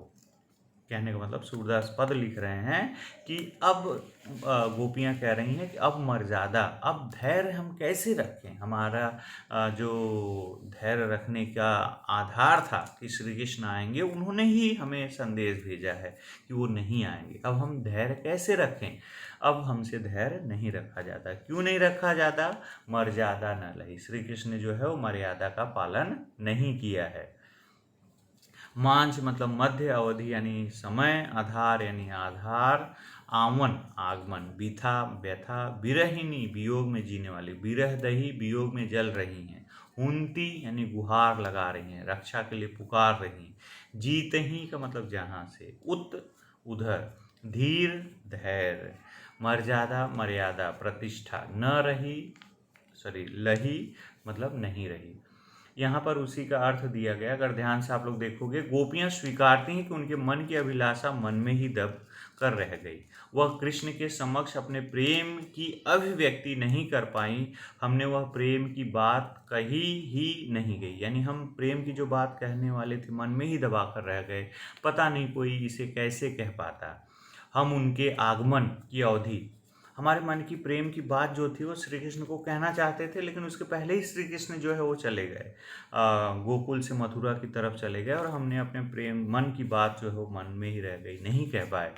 कहने का मतलब सूरदास पद लिख रहे हैं कि अब गोपियाँ कह रही हैं कि अब मर्यादा, अब धैर्य हम कैसे रखें। हमारा जो धैर्य रखने का आधार था कि श्री कृष्ण आएंगे, उन्होंने ही हमें संदेश भेजा है कि वो नहीं आएंगे। अब हम धैर्य कैसे रखें। अब हमसे धैर्य नहीं रखा जाता। क्यों नहीं रखा जाता। मर्यादा न लही, श्री कृष्ण ने जो है वो मर्यादा का पालन नहीं किया है। मांझ मतलब मध्य अवधि यानी समय, आधार यानी आधार, आवन आगमन, बिथा व्यथा, बिरहिनी वियोग में जीने वाली, बिरह दही वियोग में जल रही हैं, हुंती यानी गुहार लगा रही हैं, रक्षा के लिए पुकार रही हैं, जीत ही का मतलब जहाँ से, उत उधर, धीर धैर्य, मर्यादा मर्यादा, प्रतिष्ठा, न रही सॉरी लही मतलब नहीं रही। यहाँ पर उसी का अर्थ दिया गया। अगर ध्यान से आप लोग देखोगे, गोपियाँ स्वीकारती हैं कि उनके मन की अभिलाषा मन में ही दब कर रह गई। वह कृष्ण के समक्ष अपने प्रेम की अभिव्यक्ति नहीं कर पाई। हमने वह प्रेम की बात कही ही नहीं गई, यानी हम प्रेम की जो बात कहने वाले थे मन में ही दबा कर रह गए। पता नहीं कोई इसे कैसे कह पाता। हम उनके आगमन की अवधि, हमारे मन की प्रेम की बात जो थी वो श्री कृष्ण को कहना चाहते थे, लेकिन उसके पहले ही श्री कृष्ण जो है वो चले गए, गोकुल से मथुरा की तरफ चले गए, और हमने अपने प्रेम मन की बात जो है वो मन में ही रह गई, नहीं कह पाए।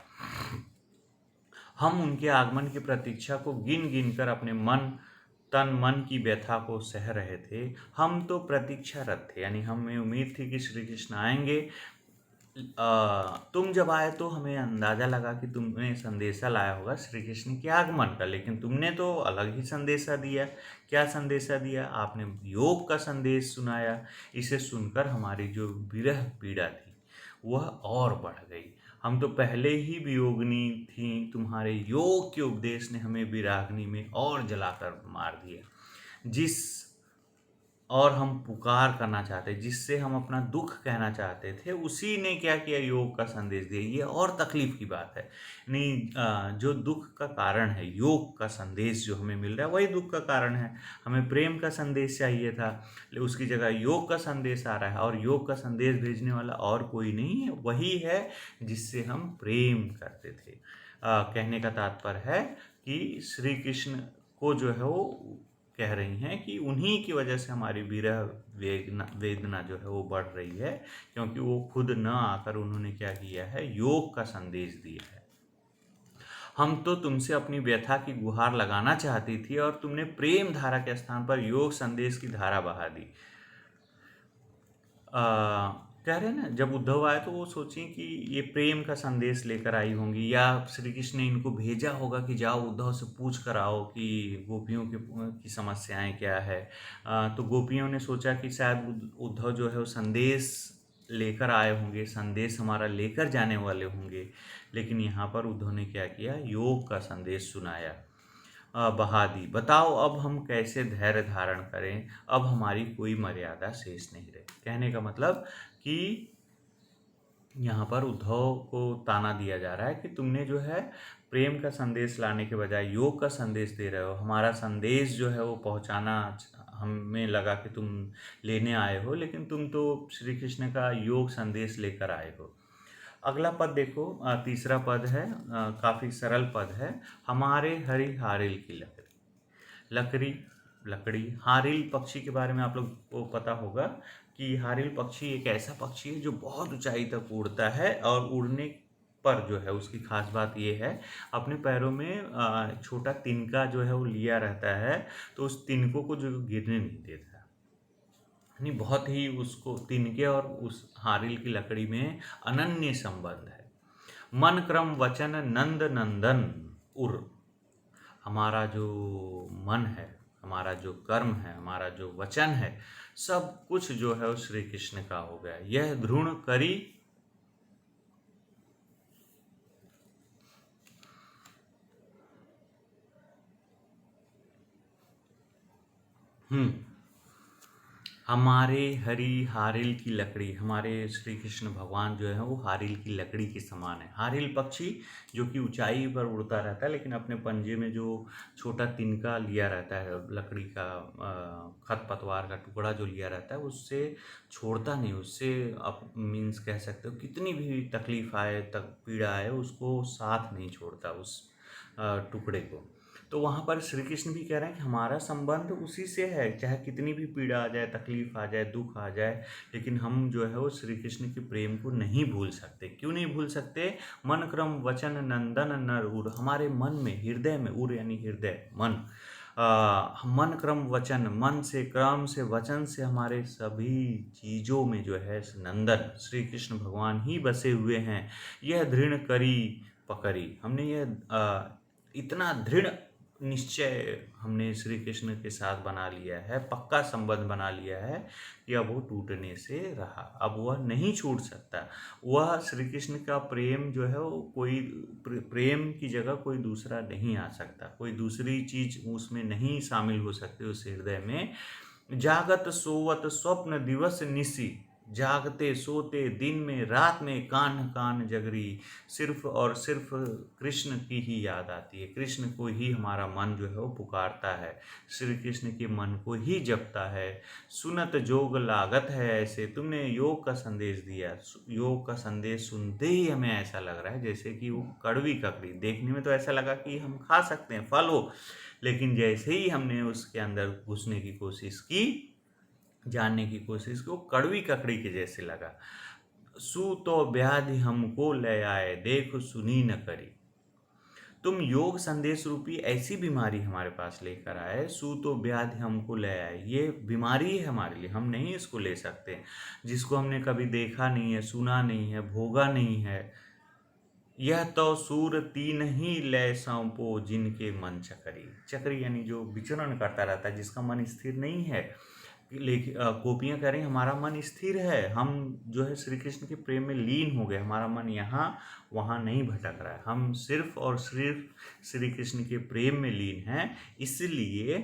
हम उनके आगमन की प्रतीक्षा को गिन गिन कर अपने तन मन की व्यथा को सह रहे थे। हम तो प्रतीक्षारत थे, यानी हमें उम्मीद थी कि श्री कृष्ण आएंगे। तुम जब आए तो हमें अंदाज़ा लगा कि तुमने संदेशा लाया होगा श्री कृष्ण के आगमन का, लेकिन तुमने तो अलग ही संदेशा दिया। क्या संदेशा दिया। आपने योग का संदेश सुनाया। इसे सुनकर हमारी जो विरह पीड़ा थी वह और बढ़ गई। हम तो पहले ही वियोगिनी थी, तुम्हारे योग के उपदेश ने हमें विराग्नि में और जलाकर मार दिया। जिस और हम पुकार करना चाहते, जिससे हम अपना दुख कहना चाहते थे, उसी ने क्या किया, योग का संदेश दिया। ये और तकलीफ की बात है। नहीं, जो दुख का कारण है, योग का संदेश जो हमें मिल रहा है वही दुख का कारण है। हमें प्रेम का संदेश चाहिए था, लेकिन उसकी जगह योग का संदेश आ रहा है, और योग का संदेश भेजने वाला और कोई नहीं है, वही है जिससे हम प्रेम करते थे। कहने का तात्पर्य है कि श्री कृष्ण को जो है वो कह रही हैं कि उन्हीं की वजह से हमारी विरह वेदना जो है वो बढ़ रही है, क्योंकि वो खुद न आकर उन्होंने क्या किया है, योग का संदेश दिया है। हम तो तुमसे अपनी व्यथा की गुहार लगाना चाहती थी, और तुमने प्रेम धारा के स्थान पर योग संदेश की धारा बहा दी। कह रहे हैं ना, जब उद्धव आए तो वो सोची कि ये प्रेम का संदेश लेकर आई होंगी, या श्री कृष्ण ने इनको भेजा होगा कि जाओ उद्धव से पूछ कर आओ कि गोपियों की समस्याएं क्या है। तो गोपियों ने सोचा कि शायद उद्धव जो है वो संदेश लेकर आए होंगे, संदेश हमारा लेकर जाने वाले होंगे। लेकिन यहाँ पर उद्धव ने क्या किया, योग का संदेश सुनाया, बहा दी। बताओ अब हम कैसे धैर्य धारण करें, अब हमारी कोई मर्यादा शेष नहीं रही। कहने का मतलब कि यहाँ पर उद्धव को ताना दिया जा रहा है कि तुमने जो है प्रेम का संदेश लाने के बजाय योग का संदेश दे रहे हो। हमारा संदेश जो है वो पहुँचाना हमें लगा कि तुम लेने आए हो, लेकिन तुम तो श्री कृष्ण का योग संदेश लेकर आए हो। अगला पद देखो, तीसरा पद है, काफ़ी सरल पद है। हमारे हरि हारिल की लकड़ी लकड़ी। हारिल पक्षी के बारे में आप लोग को पता होगा कि हारिल पक्षी एक ऐसा पक्षी है जो बहुत ऊंचाई तक उड़ता है, और उड़ने पर जो है उसकी खास बात ये है, अपने पैरों में छोटा तिनका जो है वो लिया रहता है, तो उस तिनकों को जो गिरने नहीं देता। यानी बहुत ही उसको तिनके और उस हारिल की लकड़ी में अनन्य संबंध है। मन क्रम वचन नंद नंदन उर। हमारा जो मन है, हमारा जो कर्म है, हमारा जो वचन है, सब कुछ जो है वो श्री कृष्ण का हो गया। यह ध्रुण करी हमारे हरी हारिल की लकड़ी, हमारे श्री कृष्ण भगवान जो है वो हारिल की लकड़ी के समान है। हारिल पक्षी जो कि ऊंचाई पर उड़ता रहता है, लेकिन अपने पंजे में जो छोटा तिनका लिया रहता है, लकड़ी का खरपतवार का टुकड़ा जो लिया रहता है, उससे छोड़ता नहीं। उससे आप मीन्स कह सकते हो कितनी भी तकलीफ आए, तक पीड़ा आए, उसको साथ नहीं छोड़ता उस टुकड़े को। तो वहाँ पर श्री कृष्ण भी कह रहे हैं कि हमारा संबंध उसी से है, चाहे कितनी भी पीड़ा आ जाए, तकलीफ आ जाए, दुख आ जाए, लेकिन हम जो है वो श्री कृष्ण के प्रेम को नहीं भूल सकते। क्यों नहीं भूल सकते? मन क्रम वचन नंदन नर उर, हमारे मन में, हृदय में, उर यानी हृदय, मन, मन क्रम वचन, मन से, क्रम से, वचन से, हमारे सभी चीज़ों में जो है नंदन श्री कृष्ण भगवान ही बसे हुए हैं। यह दृढ़ करी पकड़ी, हमने यह इतना दृढ़ निश्चय हमने श्री कृष्ण के साथ बना लिया है, पक्का संबंध बना लिया है कि अब वो टूटने से रहा, अब वह नहीं छूट सकता। वह श्री कृष्ण का प्रेम जो है वो कोई प्रेम की जगह कोई दूसरा नहीं आ सकता, कोई दूसरी चीज उसमें नहीं शामिल हो सकती उस हृदय में। जागत सोवत स्वप्न दिवस निसी, जागते सोते दिन में रात में कान कान जगरी, सिर्फ और सिर्फ कृष्ण की ही याद आती है। कृष्ण को ही हमारा मन जो है वो पुकारता है, श्री कृष्ण के मन को ही जपता है। सुनत जोग लागत है ऐसे, तुमने योग का संदेश दिया। योग का संदेश सुनते ही हमें ऐसा लग रहा है जैसे कि वो कड़वी ककड़ी, देखने में तो ऐसा लगा कि हम खा सकते हैं, फल हो, लेकिन जैसे ही हमने उसके अंदर घुसने की कोशिश की, जानने की कोशिश की, वो कड़वी ककड़ी के जैसे लगा। सू तो व्याधि हमको ले आए, देखो सुनी न करी। तुम योग संदेश रूपी ऐसी बीमारी हमारे पास लेकर आए, सू तो व्याधि हमको ले आए। ये बीमारी है हमारे लिए, हम नहीं इसको ले सकते, जिसको हमने कभी देखा नहीं है, सुना नहीं है, भोगा नहीं है। यह तो सूर तीन ही लय सौंपो, जिनके मन चकरी, चक्री यानी जो विचरण करता रहता है, जिसका मन स्थिर नहीं है। लेकिन गोपियाँ कह रही हैं हमारा मन स्थिर है, हम जो है श्री कृष्ण के प्रेम में लीन हो गए, हमारा मन यहाँ वहाँ नहीं भटक रहा है, हम सिर्फ और सिर्फ श्री कृष्ण के प्रेम में लीन हैं। इसलिए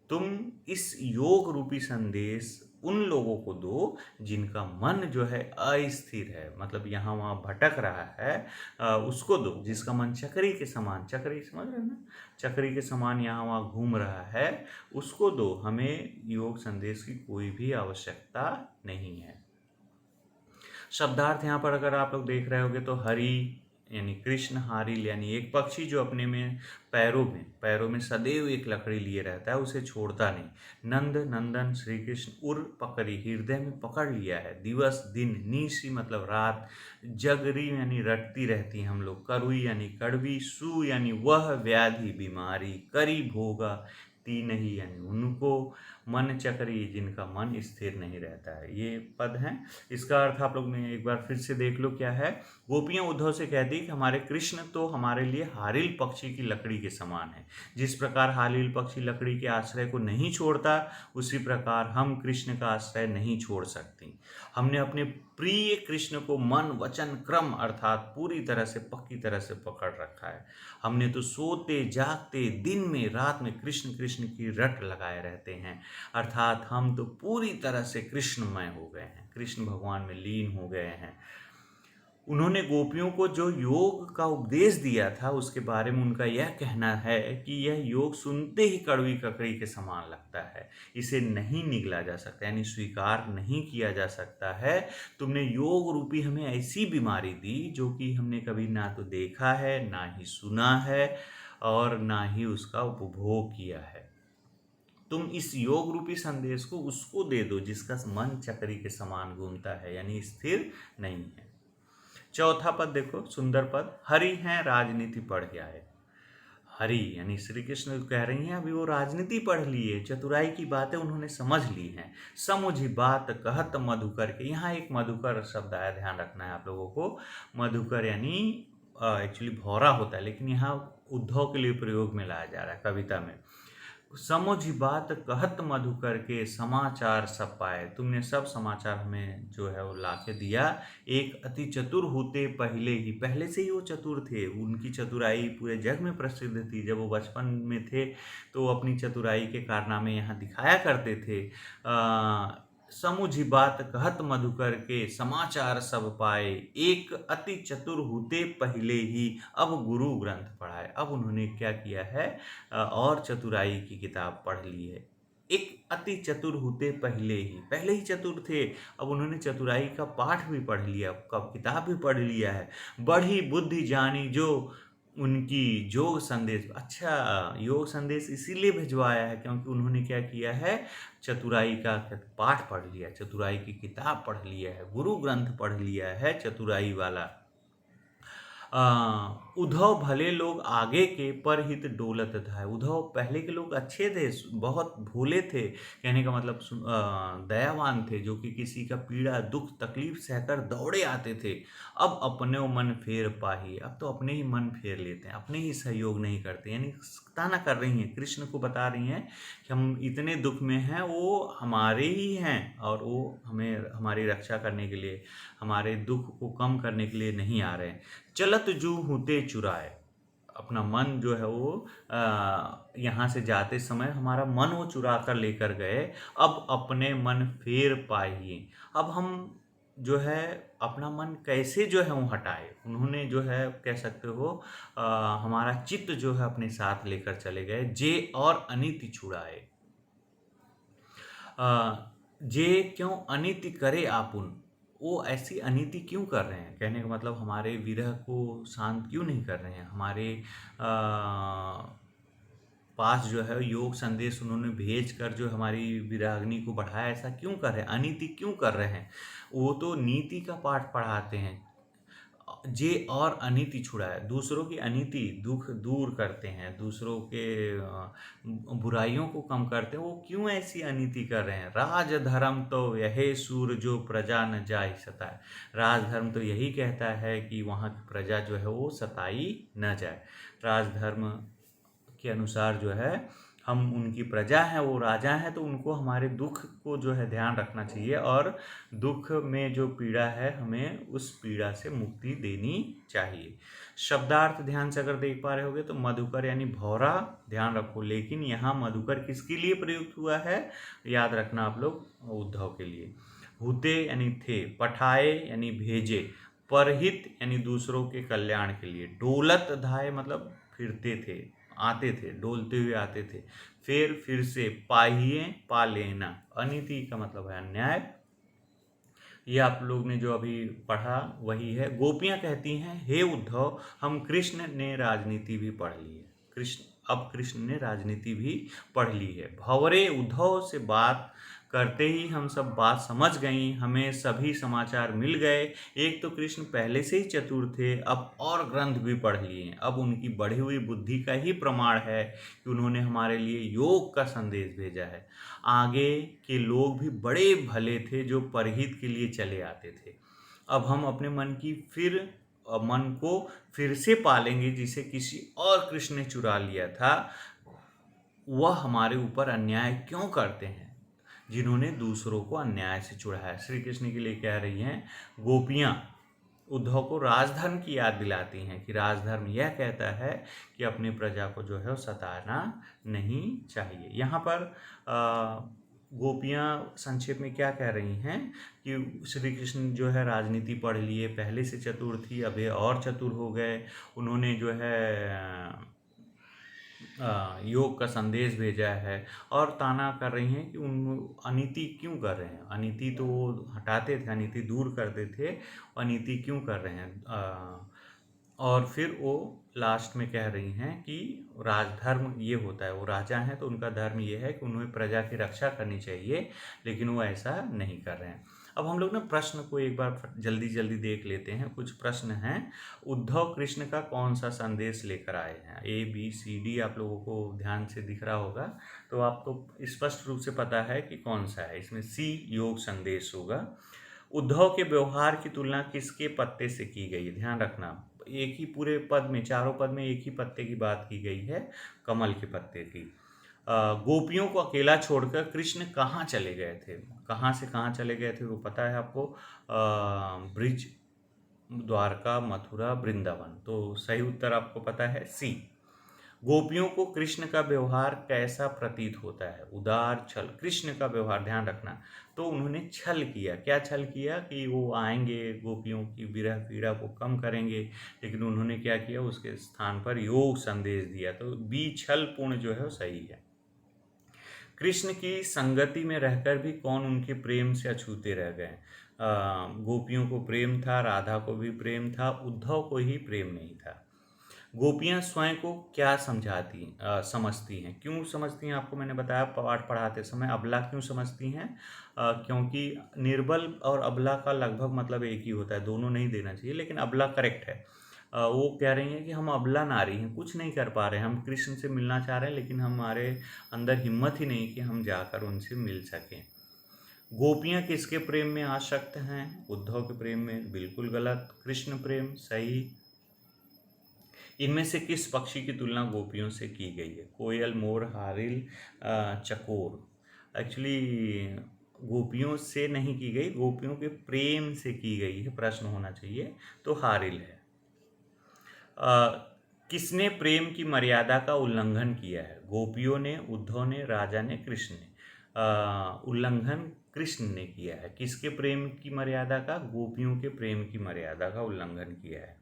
तुम इस योग रूपी संदेश उन लोगों को दो जिनका मन जो है अस्थिर है, मतलब यहाँ वहाँ भटक रहा है, उसको दो। जिसका मन चक्री के समान, चक्री समझ रहे हैं ना, चक्री के समान यहाँ वहाँ घूम रहा है, उसको दो। हमें योग संदेश की कोई भी आवश्यकता नहीं है। शब्दार्थ यहाँ पर अगर आप लोग देख रहे होगे तो हरि यानी कृष्ण, हारिल यानी एक पक्षी जो अपने में पैरों में सदैव एक लकड़ी लिए रहता है, उसे छोड़ता नहीं। नंद नंदन श्री कृष्ण, उर पकड़ी हृदय में पकड़ लिया है। दिवस दिन, नीसी मतलब रात, जगरी यानी रटती रहती हैं हम लोग, करुई यानी कड़वी, सु यानी वह व्याधि बीमारी, करी भोगा तीन ही यानी उनको, मन चक्री जिनका मन स्थिर नहीं रहता है। ये पद हैं। इसका अर्थ आप लोग ने एक बार फिर से देख लो क्या है। गोपियां उद्धव से कहती कि हमारे कृष्ण तो हमारे लिए हारिल पक्षी की लकड़ी के समान है। जिस प्रकार हारिल पक्षी लकड़ी के आश्रय को नहीं छोड़ता, उसी प्रकार हम कृष्ण का आश्रय नहीं छोड़ सकती। हमने अपने प्रिय कृष्ण को मन वचन क्रम अर्थात पूरी तरह से, पक्की तरह से पकड़ रखा है। हमने तो सोते जागते दिन में रात में कृष्ण कृष्ण की रट लगाए रहते हैं, अर्थात हम तो पूरी तरह से कृष्णमय हो गए हैं, कृष्ण भगवान में लीन हो गए हैं। उन्होंने गोपियों को जो योग का उपदेश दिया था उसके बारे में उनका यह कहना है कि यह योग सुनते ही कड़वी ककड़ी के समान लगता है, इसे नहीं निगला जा सकता, यानी स्वीकार नहीं किया जा सकता है। तुमने योग रूपी हमें ऐसी बीमारी दी जो कि हमने कभी ना तो देखा है, ना ही सुना है, और ना ही उसका उपभोग किया है। तुम इस योग रूपी संदेश को उसको दे दो जिसका मन चक्री के समान घूमता है, यानी स्थिर नहीं है। चौथा पद देखो, सुंदर पद, हरि हैं राजनीति पढ़ आए। हरि यानी श्री कृष्ण कह रही हैं अभी वो राजनीति पढ़ लिए, चतुराई की बातें उन्होंने समझ ली हैं। समुझी बात कहत मधुकर के, यहाँ एक मधुकर शब्द आया, ध्यान रखना है आप लोगों को। मधुकर यानी एक्चुअली भौरा होता है, लेकिन यहाँ उद्धव के लिए प्रयोग में लाया जा रहा है कविता में। समुझ बात कहत मधुकर के, समाचार सब पाए, तुमने सब समाचार हमें जो है वो ला के दिया। एक अति चतुर होते पहले से ही वो चतुर थे, उनकी चतुराई पूरे जग में प्रसिद्ध थी। जब वो बचपन में थे तो वो अपनी चतुराई के कारनामे यहाँ दिखाया करते थे। समुझी बात कहत मधुकर के, समाचार सब पाए, एक अति चतुर होते पहले ही, अब गुरु ग्रंथ पढ़ाए। अब उन्होंने क्या किया है, और चतुराई की किताब पढ़ ली है। एक अति चतुर होते पहले ही चतुर थे, अब उन्होंने चतुराई का पाठ भी पढ़ लिया, कब किताब भी पढ़ लिया है। बढ़ी बुद्धि जानी जो उनकी, योग संदेश। अच्छा, योग संदेश इसीलिए भिजवाया है क्योंकि उन्होंने क्या किया है, चतुराई का पाठ पढ़ लिया, चतुराई की किताब पढ़ लिया है, गुरु ग्रंथ पढ़ लिया है चतुराई वाला। उद्धव भले लोग आगे के, पर हित डोलत धाय। उद्धव पहले के लोग अच्छे थे, बहुत भोले थे, कहने का मतलब दयावान थे, जो कि किसी का पीड़ा दुख तकलीफ सहकर दौड़े आते थे। अब अपने मन फेर पाही, अब तो अपने ही मन फेर लेते हैं, अपने ही सहयोग नहीं करते, यानी ताना कर रही हैं, कृष्ण को बता रही हैं कि हम इतने दुख में हैं, वो हमारे ही हैं, और वो हमें हमारी रक्षा करने के लिए, हमारे दुख को कम करने के लिए नहीं आ रहे हैं। चलत जू होते चुराए, अपना मन जो है वो यहाँ से जाते समय हमारा मन वो चुरा कर लेकर गए। अब अपने मन फेर पाइए, अब हम जो है अपना मन कैसे जो है वो हटाए। उन्होंने जो है कह सकते हो हमारा चित्त जो है अपने साथ लेकर चले गए। जे और अनिति छुड़ाए, जे क्यों अनिति करे आपुन, वो ऐसी अनीति क्यों कर रहे हैं, कहने का मतलब हमारे विरह को शांत क्यों नहीं कर रहे हैं, हमारे पास जो है योग संदेश उन्होंने भेज कर जो हमारी विराग्नि को बढ़ाया, ऐसा क्यों कर रहे हैं, अनीति क्यों कर रहे हैं। वो तो नीति का पाठ पढ़ाते हैं। जे और अनीति छुड़ाए, दूसरों की अनीति दुख दूर करते हैं, दूसरों के बुराइयों को कम करते हैं, वो क्यों ऐसी अनीति कर रहे हैं। राज धर्म तो यही सूर जो प्रजा न जाय सताए, राजधर्म तो यही कहता है कि वहाँ की प्रजा जो है वो सताई न जाए। राजधर्म के अनुसार जो है हम उनकी प्रजा हैं, वो राजा हैं, तो उनको हमारे दुख को जो है ध्यान रखना चाहिए, और दुख में जो पीड़ा है हमें उस पीड़ा से मुक्ति देनी चाहिए। शब्दार्थ ध्यान से अगर देख पा रहे होगे तो मधुकर यानी भौरा, ध्यान रखो, लेकिन यहाँ मधुकर किसके लिए प्रयुक्त हुआ है, याद रखना आप लोग, उद्धव के लिए। हुते यानी थे, पठाए यानी भेजे, परहित यानी दूसरों के कल्याण के लिए, डोलत धाय मतलब फिरते थे, आते थे, डोलते हुए आते थे, फिर से, पाहिए पा लेना, अनीति का मतलब है अन्याय। ये आप लोग ने जो अभी पढ़ा वही है। गोपियां कहती हैं, हे उद्धव, हम कृष्ण ने राजनीति भी पढ़ ली है, कृष्ण ने राजनीति भी पढ़ ली है। भंवरे उद्धव से बात करते ही हम सब बात समझ गई, हमें सभी समाचार मिल गए। एक तो कृष्ण पहले से ही चतुर थे, अब और ग्रंथ भी पढ़ लिए हैं, अब उनकी बढ़ी हुई बुद्धि का ही प्रमाण है कि उन्होंने हमारे लिए योग का संदेश भेजा है। आगे के लोग भी बड़े भले थे जो परहित के लिए चले आते थे। अब हम अपने मन को फिर से पालेंगे, जिसे किसी और कृष्ण ने चुरा लिया था। वह हमारे ऊपर अन्याय क्यों करते हैं, जिन्होंने दूसरों को अन्याय से छुड़ाया। श्री कृष्ण के लिए कह रही हैं गोपियाँ उद्धव को राजधर्म की याद दिलाती हैं कि राजधर्म यह कहता है कि अपनी प्रजा को जो है वो सताना नहीं चाहिए। यहाँ पर गोपियाँ संक्षेप में क्या कह रही हैं कि श्री कृष्ण जो है राजनीति पढ़ लिए, पहले से चतुर थी, अब ये और चतुर हो गए, उन्होंने जो है योग का संदेश भेजा है, और ताना कर रही हैं कि उन अनीति क्यों कर रहे हैं, अनीति तो वो हटाते थे, अनीति दूर करते थे, अनीति क्यों कर रहे हैं। और फिर वो लास्ट में कह रही हैं कि राजधर्म ये होता है, वो राजा हैं तो उनका धर्म ये है कि उन्हें प्रजा की रक्षा करनी चाहिए, लेकिन वो ऐसा नहीं कर रहे हैं। अब हम लोग ना प्रश्न को एक बार जल्दी जल्दी देख लेते हैं। कुछ प्रश्न हैं, उद्धव कृष्ण का कौन सा संदेश लेकर आए हैं, ABCD आप लोगों को ध्यान से दिख रहा होगा, तो आपको स्पष्ट रूप से पता है कि कौन सा है। इसमें C योग संदेश होगा। उद्धव के व्यवहार की तुलना किसके पत्ते से की गई है, ध्यान रखना, एक ही पूरे पद में, चारों पद में एक ही पत्ते की बात की गई है, कमल के पत्ते की। गोपियों को अकेला छोड़कर कृष्ण कहाँ चले गए थे, कहाँ से कहाँ चले गए थे वो पता है आपको, ब्रिज, द्वारका, मथुरा, वृंदावन, तो सही उत्तर आपको पता है C। गोपियों को कृष्ण का व्यवहार कैसा प्रतीत होता है? उदार छल, कृष्ण का व्यवहार ध्यान रखना। तो उन्होंने छल किया, क्या छल किया कि वो आएंगे, गोपियों की विरह पीड़ा को कम करेंगे, लेकिन उन्होंने क्या किया, उसके स्थान पर योग संदेश दिया। तो बी छल पूर्ण जो है वो सही है। कृष्ण की संगति में रहकर भी कौन उनके प्रेम से अछूते रह गए? गोपियों को प्रेम था, राधा को भी प्रेम था, उद्धव को ही प्रेम नहीं था। गोपियाँ स्वयं को क्या समझती हैं? क्यों समझती हैं? आपको मैंने बताया पाठ पढ़ाते समय, अबला क्यों समझती हैं? क्योंकि निर्बल और अबला का लगभग मतलब एक ही होता है, दोनों नहीं देना चाहिए, लेकिन अबला करेक्ट है। वो कह रही हैं कि हम अबला नारी हैं, कुछ नहीं कर पा रहे हैं, हम कृष्ण से मिलना चाह रहे हैं, लेकिन हमारे अंदर हिम्मत ही नहीं कि हम जाकर उनसे मिल सकें। गोपियाँ किसके प्रेम में आसक्त हैं? उद्धव के प्रेम में, बिल्कुल गलत। कृष्ण प्रेम सही। इनमें से किस पक्षी की तुलना गोपियों से की गई है? कोयल, मोर, हारिल, चकोर। एक्चुअली गोपियों से नहीं की गई, गोपियों के प्रेम से की गई है, प्रश्न होना चाहिए। तो हारिल है। किसने प्रेम की मर्यादा का उल्लंघन किया है? गोपियों ने, उद्धव ने, राजा ने, कृष्ण ने? उल्लंघन कृष्ण ने किया है। किसके प्रेम की मर्यादा का? गोपियों के प्रेम की मर्यादा का उल्लंघन किया है।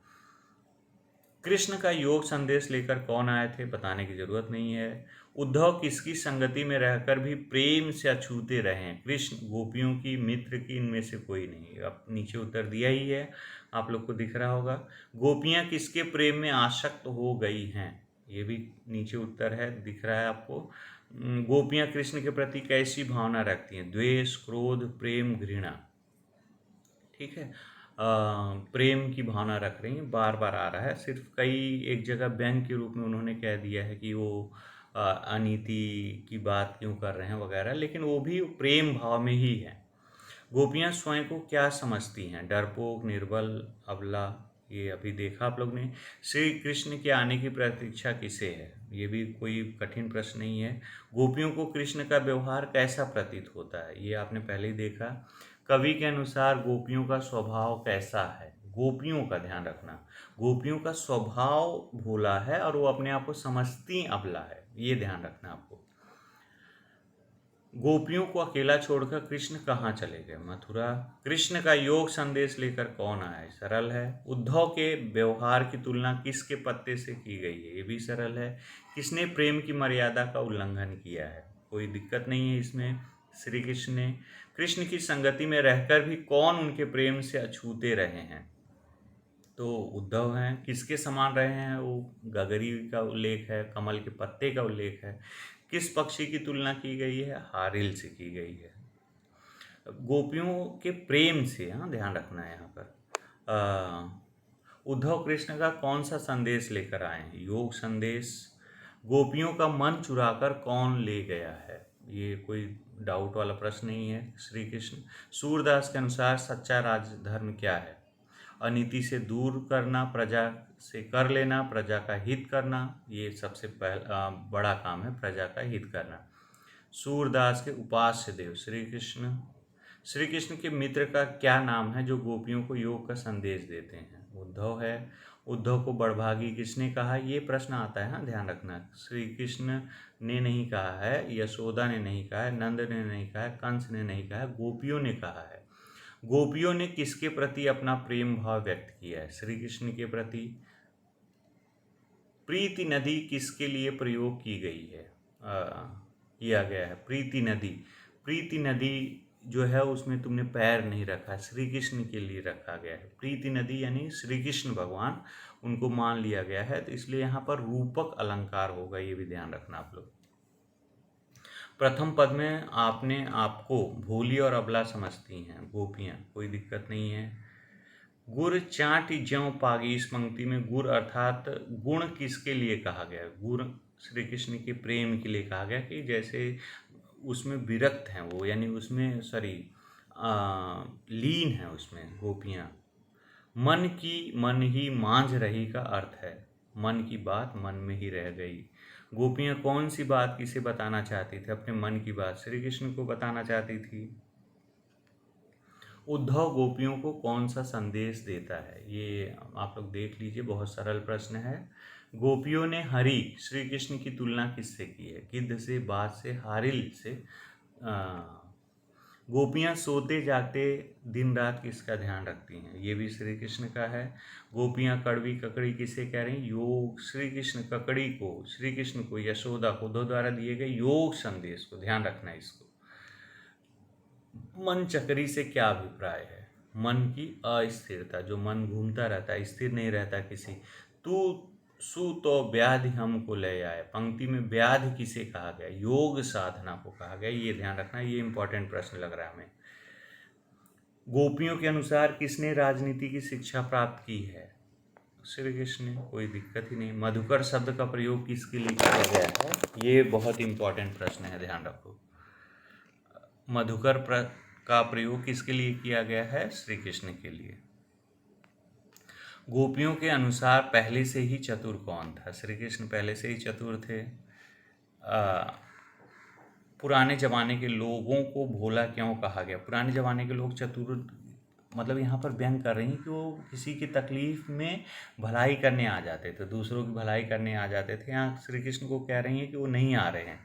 कृष्ण का योग संदेश लेकर कौन आए थे? बताने की जरूरत नहीं है। उद्धव किसकी संगति में रहकर भी प्रेम से अछूते रहे हैं? कृष्ण, गोपियों की, मित्र की, इनमें से कोई नहीं। अब नीचे उत्तर दिया ही है, आप लोग को दिख रहा होगा। गोपियां किसके प्रेम में आसक्त हो गई हैं? ये भी नीचे उत्तर है, दिख रहा है आपको। गोपियां कृष्ण के प्रति कैसी भावना रखती हैं? द्वेष, क्रोध, प्रेम, घृणा। ठीक है। प्रेम की भावना रख रही हैं, बार बार आ रहा है। सिर्फ कई एक जगह व्यंग के रूप में उन्होंने कह दिया है कि वो अनीति की बात क्यों कर रहे हैं वगैरह, लेकिन वो भी प्रेम भाव में ही है। गोपियाँ स्वयं को क्या समझती हैं? डरपोक, निर्बल, अबला। ये अभी देखा आप लोग ने। श्री कृष्ण के आने की प्रतीक्षा किसे है? ये भी कोई कठिन प्रश्न नहीं है। गोपियों को कृष्ण का व्यवहार कैसा प्रतीत होता है? ये आपने पहले ही देखा। कवि के अनुसार गोपियों का स्वभाव कैसा है? गोपियों का ध्यान रखना, गोपियों का स्वभाव भोला है और वो अपने आप को समझती अबला है, ये ध्यान रखना आपको। गोपियों को अकेला छोड़कर कृष्ण कहाँ चले गए? मथुरा। कृष्ण का योग संदेश लेकर कौन आया? सरल है। उद्धव के व्यवहार की तुलना किसके पत्ते से की गई है? ये भी सरल है। किसने प्रेम की मर्यादा का उल्लंघन किया है? कोई दिक्कत नहीं है इसमें, श्री कृष्ण ने। कृष्ण की संगति में रहकर भी कौन उनके प्रेम से अछूते रहे हैं? तो उद्धव हैं। किसके समान रहे हैं? वो गगरी का उल्लेख है, कमल के पत्ते का उल्लेख है। किस पक्षी की तुलना की गई है? हारिल से की गई है। गोपियों के प्रेम से, हाँ ध्यान रखना है यहाँ पर। उद्धव कृष्ण का कौन सा संदेश लेकर आए हैं? योग संदेश। गोपियों का मन चुराकर कौन ले गया है? ये कोई डाउट वाला प्रश्न नहीं है, श्री कृष्ण। सूरदास के अनुसार सच्चा राजधर्म क्या है? अनीति से दूर करना, प्रजा से कर लेना, प्रजा का हित करना। ये सबसे बड़ा काम है, प्रजा का हित करना। सूरदास के उपास्य देव श्री कृष्ण। श्री कृष्ण के मित्र का क्या नाम है जो गोपियों को योग का संदेश देते हैं? उद्धव है। उद्धव को बड़भागी किसने कहा? ये प्रश्न आता है, हाँ ध्यान रखना। श्री कृष्ण ने नहीं कहा है, यशोदा ने नहीं कहा है, नंद ने नहीं कहा है, कंस ने नहीं कहा है, गोपियों ने कहा है। गोपियों ने किसके प्रति अपना प्रेम भाव व्यक्त किया है? श्री कृष्ण के प्रति। प्रीति नदी किसके लिए प्रयोग की गई है? किया गया है प्रीति नदी। प्रीति नदी जो है उसमें तुमने पैर नहीं रखा, श्री कृष्ण के लिए रखा गया है। प्रीति नदी यानी श्री कृष्ण भगवान, उनको मान लिया गया है, तो इसलिए यहाँ पर रूपक अलंकार होगा, ये भी ध्यान रखना आप लोग। प्रथम पद में आपने आपको भोली और अबला समझती हैं गोपियाँ, कोई दिक्कत नहीं है। गुर चाट ज्यों पागी, इस पंक्ति में गुर अर्थात गुण किसके लिए कहा गया? गुण श्री कृष्ण के प्रेम के लिए कहा गया, कि जैसे उसमें विरक्त हैं वो, यानी उसमें लीन है उसमें गोपियाँ। मन की मन ही मांझ रही का अर्थ है, मन की बात मन में ही रह गई। गोपियाँ कौन सी बात किसे बताना चाहती थी? अपने मन की बात श्री कृष्ण को बताना चाहती थी। उद्धव गोपियों को कौन सा संदेश देता है? ये आप लोग देख लीजिए, बहुत सरल प्रश्न है। गोपियों ने हरि श्री कृष्ण की तुलना किससे की है? गिद्ध से, बाज से, हारिल से। गोपियाँ सोते जागते दिन रात किसका ध्यान रखती हैं? ये भी श्री कृष्ण का है। गोपियाँ कड़वी ककड़ी किसे कह रही? योग श्री कृष्ण ककड़ी को, श्री कृष्ण को, यशोदा को उद्धव द्वारा दिए गए योग संदेश को ध्यान रखना है इसको। मन चक्री से क्या अभिप्राय है? मन की अस्थिरता, जो मन घूमता रहता है, स्थिर नहीं रहता किसी। तू सु तो व्याधि हमको ले आए, पंक्ति में व्याधि किसे कहा गया? योग साधना को कहा गया। ये ध्यान रखना, ये इंपॉर्टेंट प्रश्न लग रहा है हमें। गोपियों के अनुसार किसने राजनीति की शिक्षा प्राप्त की है? श्री कृष्ण ने, कोई दिक्कत ही नहीं। मधुकर शब्द का प्रयोग किसके लिए किया गया है? ये बहुत इंपॉर्टेंट प्रश्न है, ध्यान रखो। मधुकर का प्रयोग किसके लिए किया गया है? श्री कृष्ण के लिए। गोपियों के अनुसार पहले से ही चतुर कौन था? श्री कृष्ण पहले से ही चतुर थे। पुराने जमाने के लोगों को भोला क्यों कहा गया? पुराने जमाने के लोग चतुर, मतलब यहाँ पर व्यंग कर रही हैं कि वो किसी की तकलीफ में भलाई करने आ जाते थे, दूसरों की भलाई करने आ जाते थे। यहाँ श्री कृष्ण को कह रही हैं कि वो नहीं आ रहे हैं।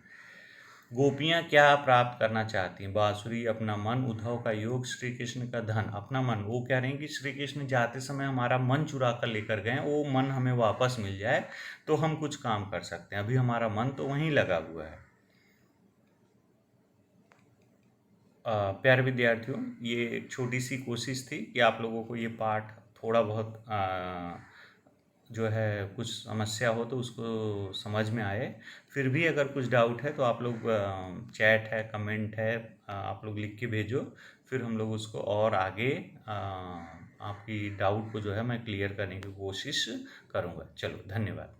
गोपियाँ क्या प्राप्त करना चाहती हैं? बांसुरी, अपना मन, उद्धव का योग, श्री कृष्ण का धन। अपना मन, वो कह रही हैं कि श्री कृष्ण जाते समय हमारा मन चुरा कर लेकर गए, वो मन हमें वापस मिल जाए तो हम कुछ काम कर सकते हैं, अभी हमारा मन तो वहीं लगा हुआ है। प्यारे विद्यार्थियों, ये एक छोटी सी कोशिश थी कि आप लोगों को ये पाठ थोड़ा बहुत जो है कुछ समस्या हो तो उसको समझ में आए। फिर भी अगर कुछ डाउट है तो आप लोग चैट है, कमेंट है, आप लोग लिख के भेजो, फिर हम लोग उसको और आगे आपकी डाउट को जो है मैं क्लियर करने की कोशिश करूँगा। चलो, धन्यवाद।